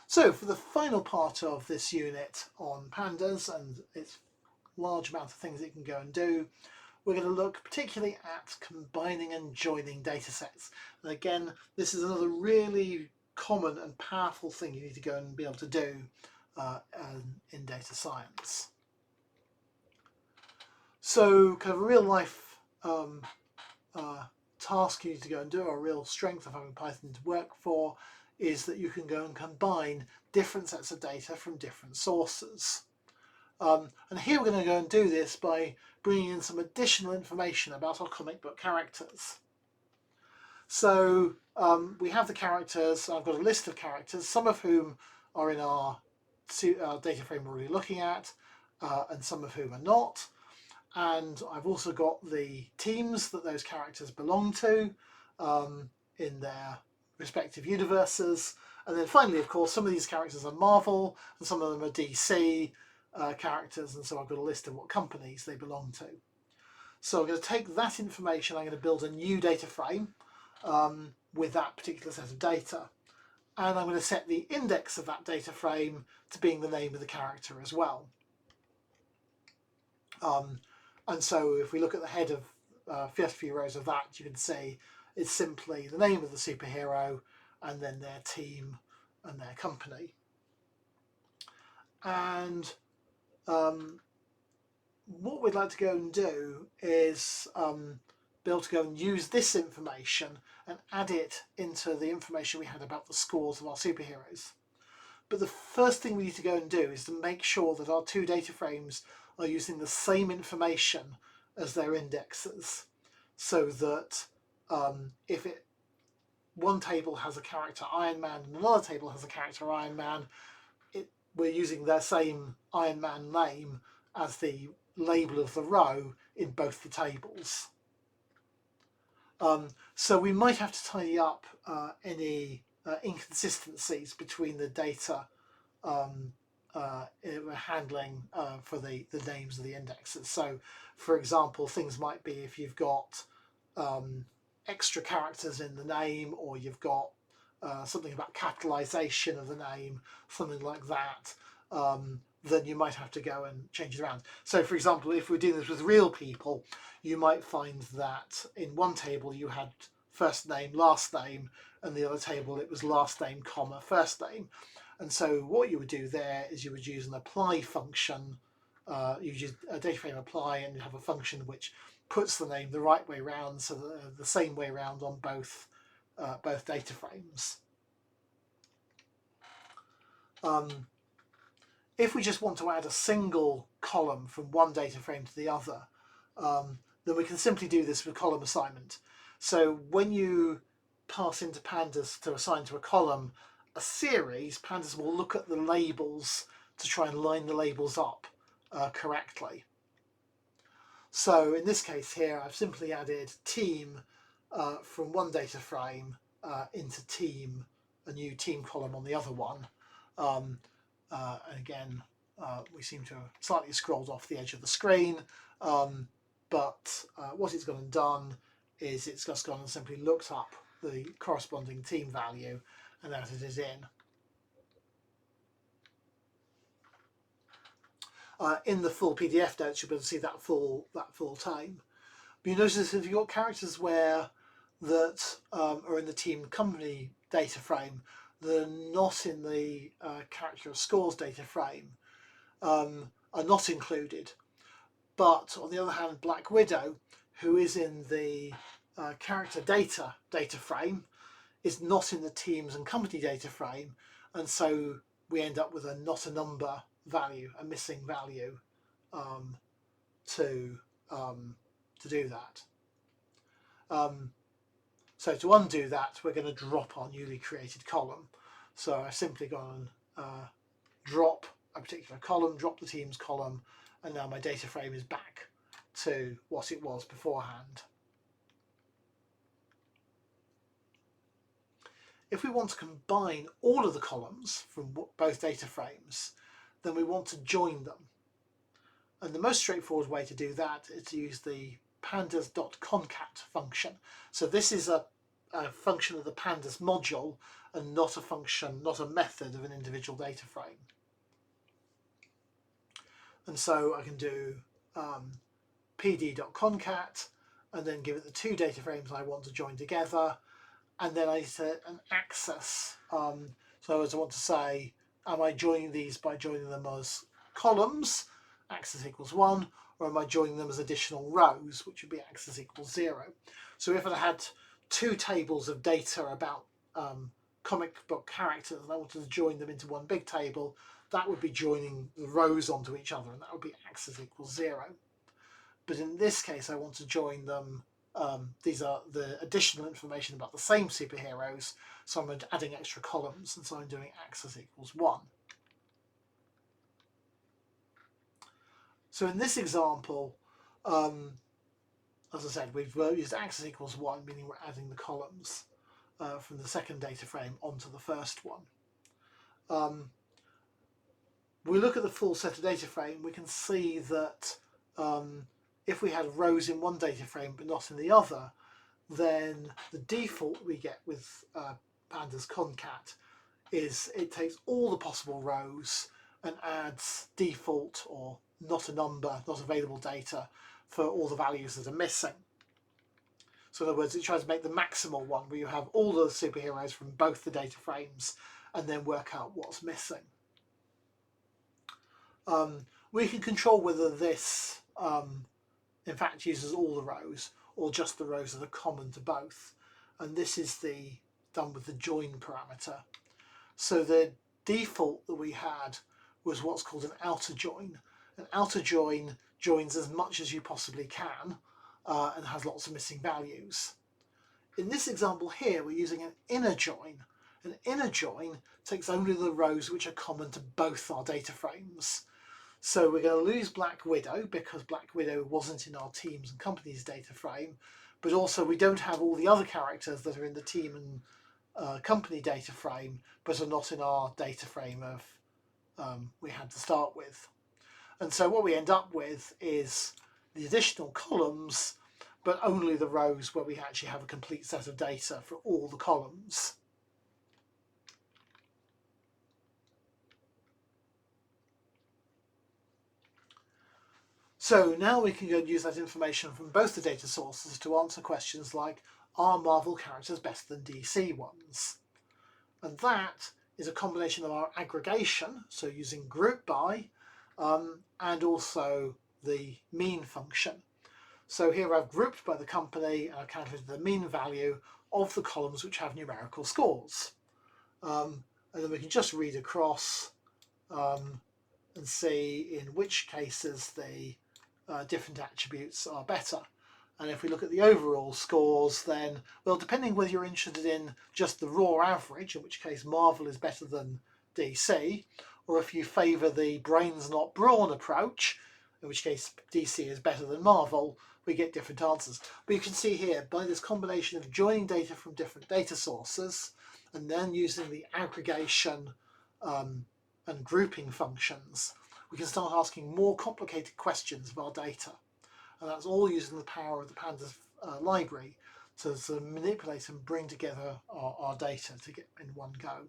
So for the final part of this unit on pandas and its large amount of things it can go and do, we're going to look particularly at combining and joining data sets. And again, this is another really common and powerful thing you need to go and be able to do in data science. So kind of a real life task you need to go and do, or a real strength of having Python to work for, is that you can go and combine different sets of data from different sources. And here we're going to go and do this by bringing in some additional information about our comic book characters. So we have the characters. I've got a list of characters, some of whom are in our data frame we're already looking at, and some of whom are not. And I've also got the teams that those characters belong to in their respective universes. And then finally, of course, some of these characters are Marvel and some of them are DC characters, and so I've got a list of what companies they belong to. So I'm going to take that information, I'm going to build a new data frame with that particular set of data, and I'm going to set the index of that data frame to being the name of the character as well. And so if we look at the head of first few rows of that, you can see it's simply the name of the superhero and then their team and their company. And what we'd like to go and do is be able to go and use this information and add it into the information we had about the scores of our superheroes. But the first thing we need to go and do is to make sure that our two data frames are using the same information as their indexes, so that if one table has a character Iron Man and another table has a character Iron Man, we're using their same Iron Man name as the label of the row in both the tables. So we might have to tidy up any inconsistencies between the data we're handling for the names of the indexes. So for example, things might be if you've got extra characters in the name, or you've got something about capitalization of the name, something like that, then you might have to go and change it around. So for example, if we're doing this with real people, you might find that in one table you had first name, last name, and the other table it was last name, comma, first name. And so what you would do there is you would use an apply function. You use a data frame apply, and you have a function which puts the name the right way round, so the same way round on both data frames. If we just want to add a single column from one data frame to the other, then we can simply do this with column assignment. So when you pass into Pandas to assign to a column a series, Pandas will look at the labels to try and line the labels up correctly. So in this case here, I've simply added team from one data frame into team, a new team column on the other one. And again, we seem to have slightly scrolled off the edge of the screen, but what it's gone and done is it's just gone and simply looked up the corresponding team value and added it in. In the full PDF notes, you'll be able to see that full time. But you notice if you've got characters that are in the team company data frame that are not in the character of scores data frame, are not included. But on the other hand, Black Widow, who is in the character data frame, is not in the teams and company data frame, and so we end up with a not a number value, a missing value to do that. So to undo that, we're going to drop our newly created column. So I've simply gone drop a particular column, drop the teams column, and now my data frame is back to what it was beforehand. If we want to combine all of the columns from both data frames, then we want to join them. And the most straightforward way to do that is to use the pandas.concat function. So this is a function of the pandas module, and not a function, not a method of an individual data frame. And so I can do pd.concat and then give it the two data frames I want to join together, and then I set an access. So as I want to say, am I joining these by joining them as columns, access equals 1, or am I joining them as additional rows, which would be access equals 0. So if I had two tables of data about comic book characters and I wanted to join them into one big table, that would be joining the rows onto each other, and that would be access equals 0. But in this case, I want to join them. These are the additional information about the same superheroes, so I'm adding extra columns, and so I'm doing access equals 1. So in this example, as I said, we've used access equals 1, meaning we're adding the columns from the second data frame onto the first one. We look at the full set of data frame, we can see that if we had rows in one data frame but not in the other, then the default we get with Pandas concat is it takes all the possible rows and adds default or not a number, not available data for all the values that are missing. So in other words, it tries to make the maximal one where you have all the superheroes from both the data frames and then work out what's missing. We can control whether this in fact uses all the rows or just the rows that are common to both, and this is done with the join parameter. So the default that we had was what's called an outer join. An outer join joins as much as you possibly can and has lots of missing values. In this example here, we're using an inner join. An inner join takes only the rows which are common to both our data frames. So we're going to lose Black Widow because Black Widow wasn't in our teams and companies data frame, but also we don't have all the other characters that are in the team and company data frame but are not in our data frame of we had to start with. And so what we end up with is the additional columns but only the rows where we actually have a complete set of data for all the columns. So now we can go and use that information from both the data sources to answer questions like, are Marvel characters better than DC ones? And that is a combination of our aggregation, so using group by, and also the mean function. So here I've grouped by the company and I've calculated the mean value of the columns which have numerical scores. And then we can just read across and see in which cases the different attributes are better. And if we look at the overall scores, then, well, depending whether you're interested in just the raw average, in which case Marvel is better than DC, or if you favour the brains not brawn approach, in which case DC is better than Marvel, we get different answers. But you can see here, by this combination of joining data from different data sources, and then using the aggregation and grouping functions, we can start asking more complicated questions of our data. And that's all using the power of the Pandas library to manipulate and bring together our data to get in one go.